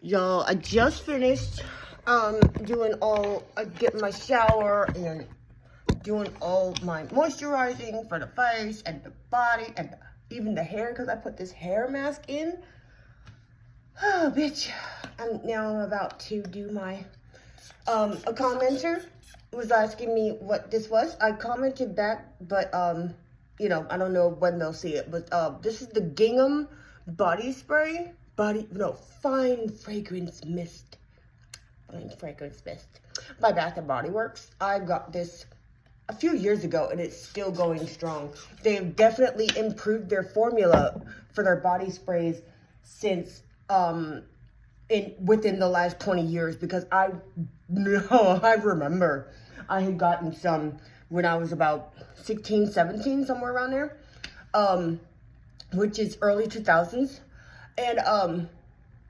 Y'all, I just finished getting my shower and doing all my moisturizing for the face and the body and even the hair, because I put this hair mask in. Oh, bitch. I'm about to do my, a commenter was asking me what this was. I commented back, but, you know, I don't know when they'll see it, but, this is the Gingham body spray. Fine fragrance mist. Fine fragrance mist by Bath and Body Works. I got this a few years ago and it's still going strong. They've definitely improved their formula for their body sprays since within the last 20 years, because I remember I had gotten some when I was about 16, 17, somewhere around there, which is early 2000s. And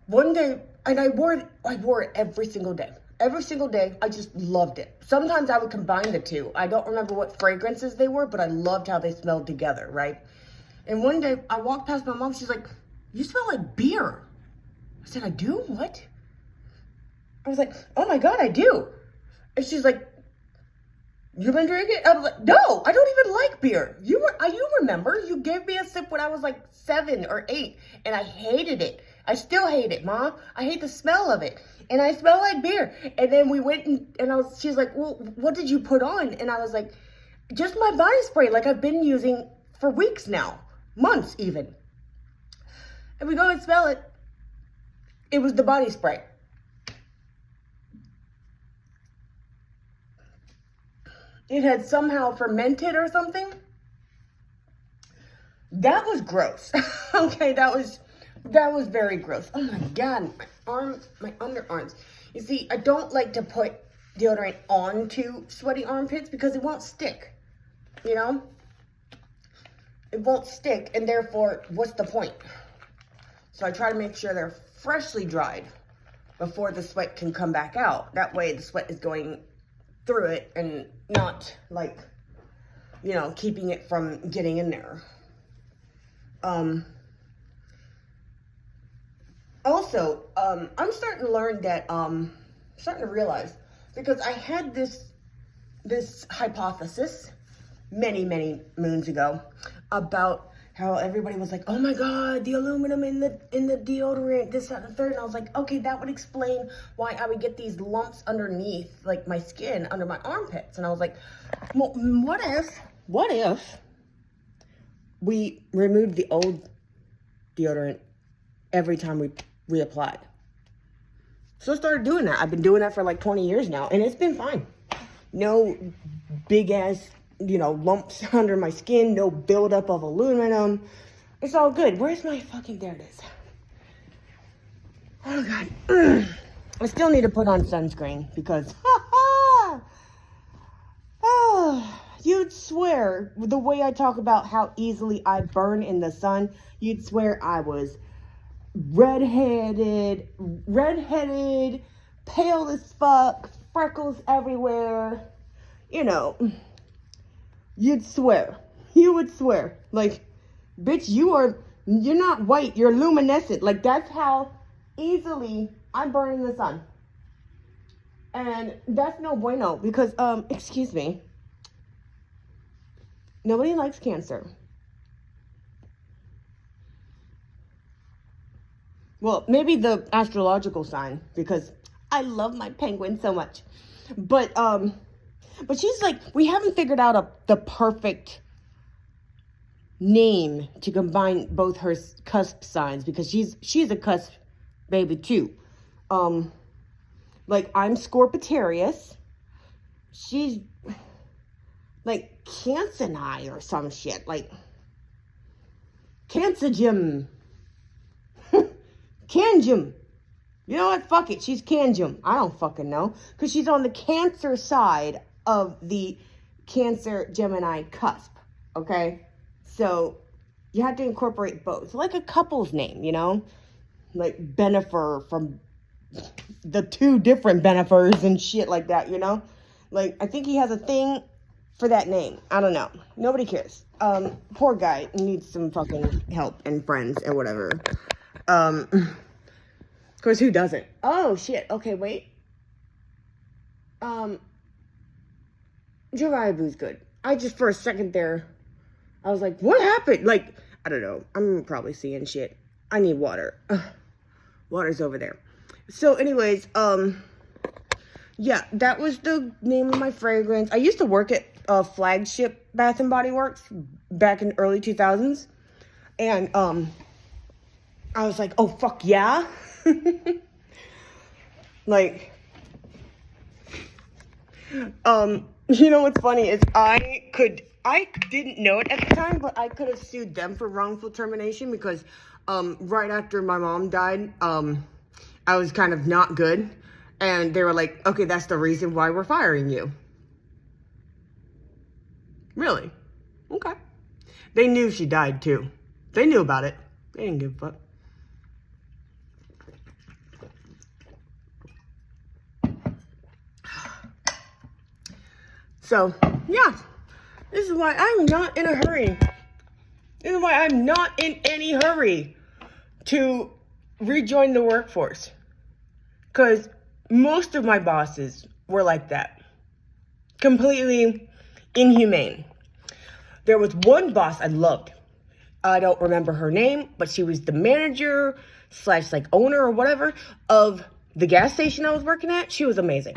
one day, and I wore it every single day. Every single day, I just loved it. Sometimes I would combine the two. I don't remember what fragrances they were, but I loved how they smelled together, right? And one day, I walked past my mom, she's like, "You smell like beer." I said, "I do? What?" I was like, "Oh my God, I do." And she's like, "You been drinking?" I was like, "No, I don't even like beer. You remember, you gave me a sip when I was like 7 or 8, and I hated it. I still hate it, Mom. I hate the smell of it. And I smell like beer." And then we went and she's like, "Well, what did you put on?" And I was like, "Just my body spray, like I've been using for weeks now, months even." And we go and smell it. It was the body spray. It had somehow fermented or something. That was gross. Okay, that was very gross. Oh my God, my underarms. You see, I don't like to put deodorant onto sweaty armpits because it won't stick, you know? It won't stick, and therefore, what's the point? So I try to make sure they're freshly dried before the sweat can come back out. That way the sweat is going through it and not, like, you know, keeping it from getting in there. Also, I'm starting to learn that, starting to realize, because I had this hypothesis many moons ago about how everybody was like, "Oh my God, the aluminum in the deodorant, this, that, and the third." And I was like, okay, that would explain why I would get these lumps underneath, like my skin, under my armpits. And I was like, well, what if we removed the old deodorant every time we reapplied? So I started doing that. I've been doing that for like 20 years now, and it's been fine. No big ass, you know, lumps under my skin, no buildup of aluminum. It's all good. Where's my fucking, there it is. Oh God. I still need to put on sunscreen because, oh, you'd swear, the way I talk about how easily I burn in the sun, you'd swear I was redheaded, pale as fuck, freckles everywhere, you know. You would swear, like, bitch, you're not white, you're luminescent. Like, that's how easily I burn in the sun. And that's no bueno, because, excuse me, nobody likes cancer. Well, maybe the astrological sign, because I love my penguin so much. But she's like, we haven't figured out the perfect name to combine both her cusp signs, because she's a cusp baby too. Like, I'm Scorpitarius. She's like Cancini or some shit, like Cancigum. Canjum. You know what? Fuck it. She's Canjum. I don't fucking know. Because she's on the Cancer side of the Cancer Gemini cusp. Okay? So, you have to incorporate both. Like a couple's name, you know? Like Benifer from the 2 different Benifers and shit like that, you know? Like, I think he has a thing for that name. I don't know. Nobody cares. Poor guy needs some fucking help and friends and whatever. Because who doesn't? Oh, shit. Okay, wait. Jaribu's good. I just, for a second there, I was like, what happened? Like, I don't know. I'm probably seeing shit. I need water. Ugh. Water's over there. So, anyways, yeah, that was the name of my fragrance. I used to work at Flagship Bath and Body Works back in early 2000s. And, I was like, oh, fuck yeah. Like, you know what's funny is I didn't know it at the time, but I could have sued them for wrongful termination because, right after my mom died, I was kind of not good. And they were like, okay, that's the reason why we're firing you. Really? Okay. They knew she died too. They knew about it. They didn't give a fuck. So, yeah. This is why I'm not in a hurry. This is why I'm not in any hurry to rejoin the workforce. Because most of my bosses were like that. Completely inhumane. There was one boss I loved. I don't remember her name, but she was the manager / like owner or whatever of the gas station I was working at. She was amazing.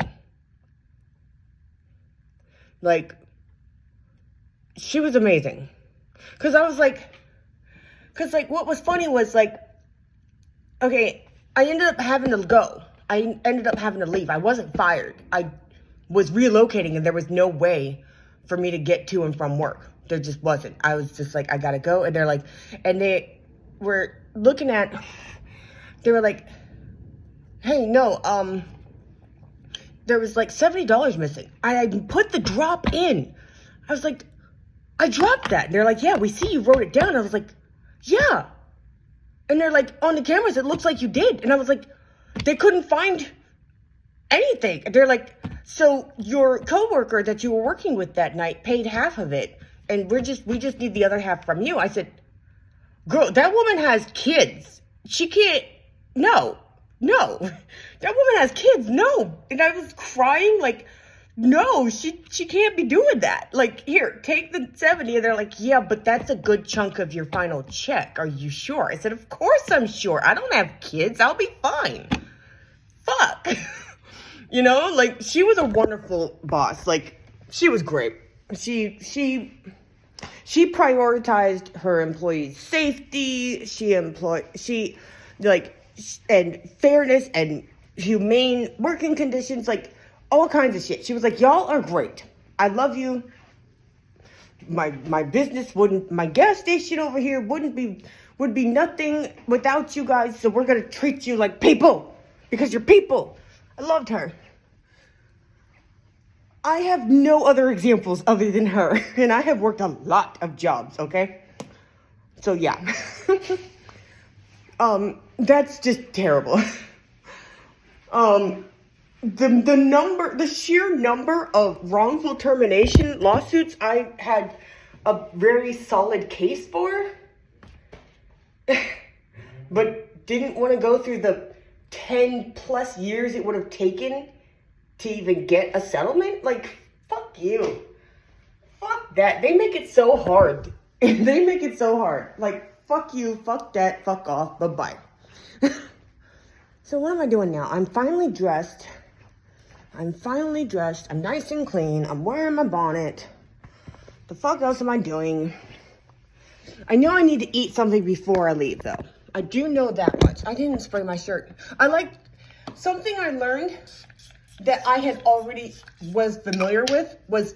Like, she was amazing. Because I was like, what was funny was like, okay, I ended up having to go. I ended up having to leave. I wasn't fired. I was relocating and there was no way for me to get to and from work. There just wasn't. I was just like, I gotta go. And they're like, and they were looking at, they were like, hey, no, there was like $70 missing. I put the drop in. I was like, I dropped that. And they're like, yeah, we see you wrote it down. I was like, yeah. And they're like, on the cameras, it looks like you did. And I was like, they couldn't find anything. And they're like, so your coworker that you were working with that night paid half of it. And we just need the other half from you. I said, girl, that woman has kids. She can't, no. That woman has kids, no. And I was crying like, no, she can't be doing that. Like, here, take the 70. And they're like, yeah, but that's a good chunk of your final check. Are you sure? I said, of course I'm sure. I don't have kids. I'll be fine. Fuck. You know, like, she was a wonderful boss. Like, she was great. She prioritized her employees' safety. And fairness and humane working conditions, like all kinds of shit. She was like, y'all are great. I love you. My business my gas station over here would be nothing without you guys. So we're going to treat you like people because you're people. I loved her. I have no other examples other than her. And I have worked a lot of jobs, okay? So yeah. That's just terrible. The sheer number of wrongful termination lawsuits I had a very solid case for, but didn't want to go through the 10 plus years it would have taken to even get a settlement. Like, fuck you. Fuck that. They make it so hard. They make it so hard. Like, fuck you, fuck that, fuck off, bye-bye. So what am I doing now? I'm finally dressed. I'm nice and clean. I'm wearing my bonnet. The fuck else am I doing? I know I need to eat something before I leave, though. I do know that much. I didn't spray my shirt. Something I learned that I had already was familiar with was,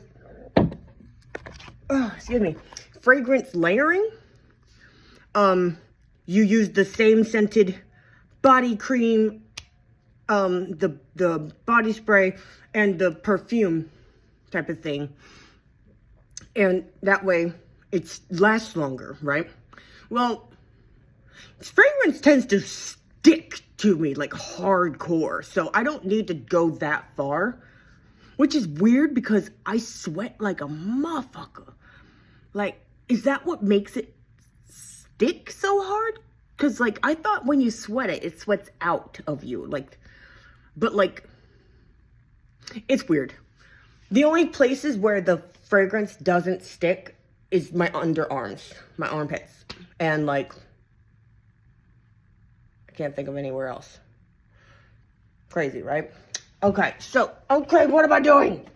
fragrance layering. You use the same scented body cream, the body spray, and the perfume type of thing. And that way, it lasts longer, right? Well, fragrance tends to stick to me, like, hardcore. So I don't need to go that far. Which is weird, because I sweat like a motherfucker. Like, is that what makes it stick so hard? Because, like, I thought when you sweat it, it sweats out of you. Like, but, like, it's weird. The only places where the fragrance doesn't stick is my underarms, my armpits. And, like, I can't think of anywhere else. Crazy, right? Okay, so, okay, what am I doing?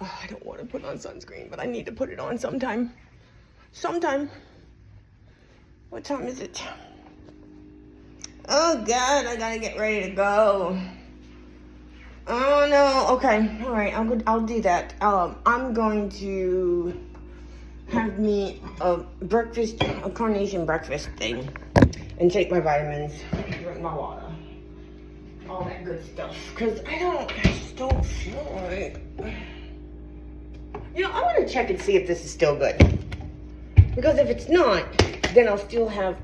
Oh, I don't want to put on sunscreen, but I need to put it on sometime. What time is it? Oh, God, I gotta get ready to go. Oh, no. Okay, all right, I'll do that. I'm going to have me a carnation breakfast thing, and take my vitamins, drink my water, all that good stuff, because I just don't feel like... You know, I want to check and see if this is still good. Because if it's not, then I'll still have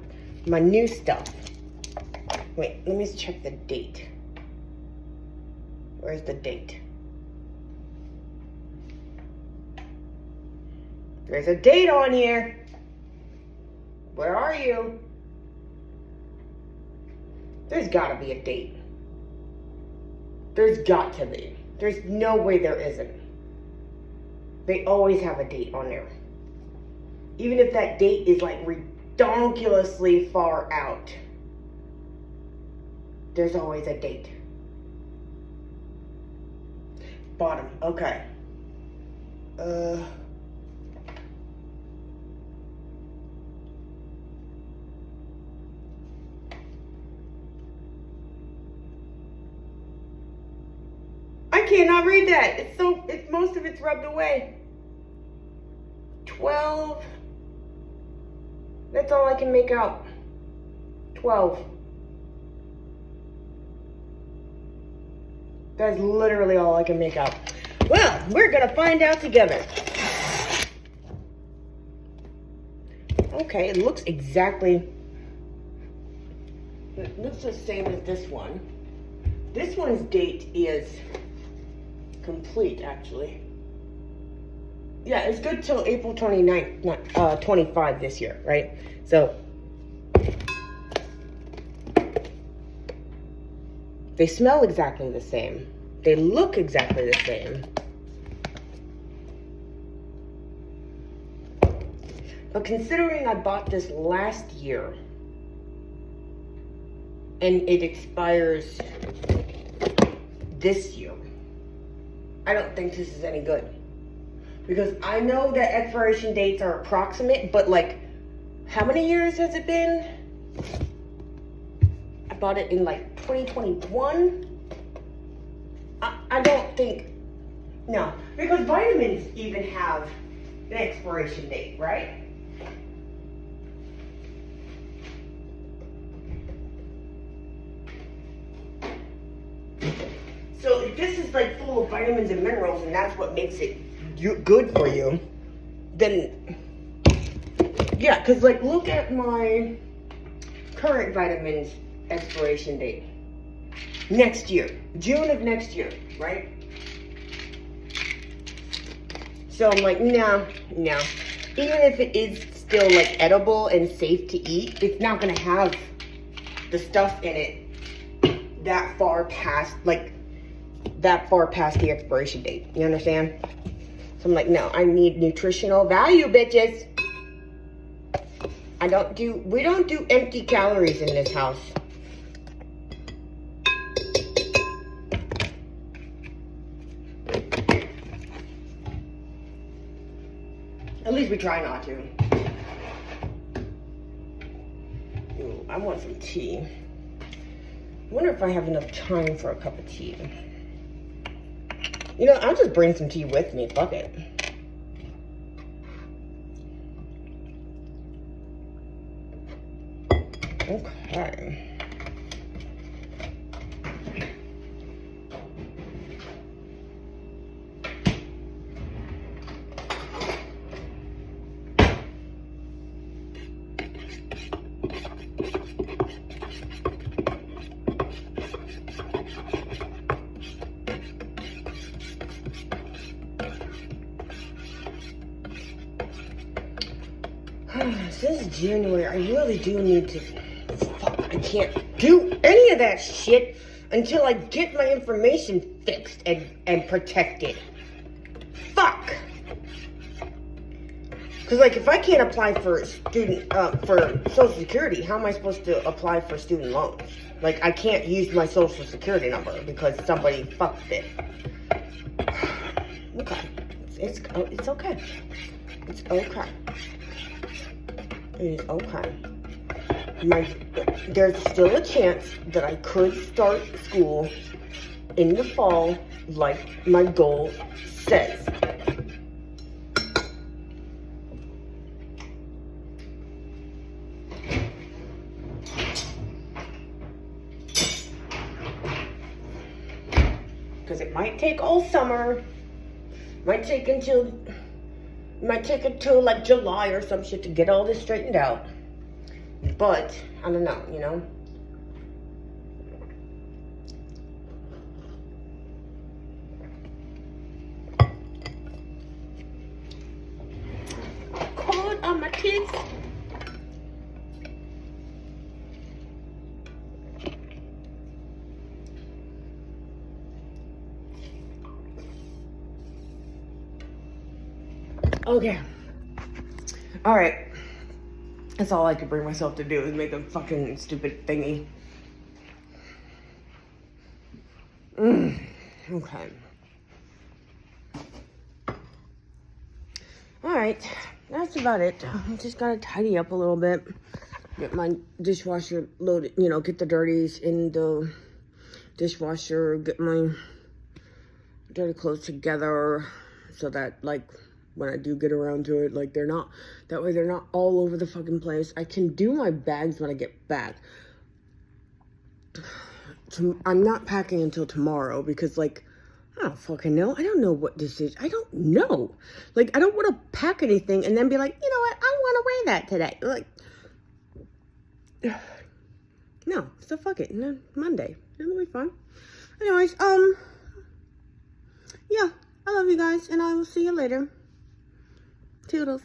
my new stuff. Wait, let me check the date. Where's the date? There's a date on here. Where are you? There's gotta be a date. There's got to be. There's no way there isn't. They always have a date on there. Even if that date is like ridiculously far out, there's always a date. Bottom, okay. I cannot read that. It's most of it's rubbed away. 12. That's all I can make out. 12. That's literally all I can make out. Well, we're gonna find out together. Okay, it looks exactly... It looks the same as this one. This one's date is complete, actually. Yeah, it's good till April 29th, 25 this year, right? So, they smell exactly the same. They look exactly the same. But considering I bought this last year, and it expires this year, I don't think this is any good. Because I know that expiration dates are approximate, but like, how many years has it been? I bought it in like 2021. I don't think, no. Because vitamins even have an expiration date, right? So if this is like full of vitamins and minerals and that's what makes it good for you, then yeah, because like look at my current vitamins expiration date. Next year, June of next year, right? So I'm like, no. Even if it is still like edible and safe to eat, it's not gonna have the stuff in it that far past the expiration date. You understand? So I'm like, no, I need nutritional value, bitches. We don't do empty calories in this house. At least we try not to. Ooh, I want some tea. I wonder if I have enough time for a cup of tea. You know, I'll just bring some tea with me. Fuck it. Okay. January. I really do need to... Fuck, I can't do any of that shit until I get my information fixed and protected. Fuck! Because, like, if I can't apply for for Social Security, how am I supposed to apply for student loans? Like, I can't use my Social Security number because somebody fucked it. Okay. It's okay. It's okay. It is okay. There's still a chance that I could start school in the fall like my goal says. Because it might take all summer. Might take until like July or some shit to get all this straightened out. But I don't know, you know. Cold on my kids. Okay. All right. That's all I could bring myself to do is make a fucking stupid thingy. Okay. All right. That's about it. I just gotta tidy up a little bit. Get my dishwasher loaded, you know, get the dirties in the dishwasher, get my dirty clothes together so that, like, when I do get around to it, like, that way they're not all over the fucking place. I can do my bags when I get back. I'm not packing until tomorrow because, like, I don't fucking know. I don't know what this is. I don't know. Like, I don't want to pack anything and then be like, you know what, I want to wear that today. Like, no, so fuck it. No, Monday. It'll be fun. Anyways, yeah, I love you guys, and I will see you later. Toodles.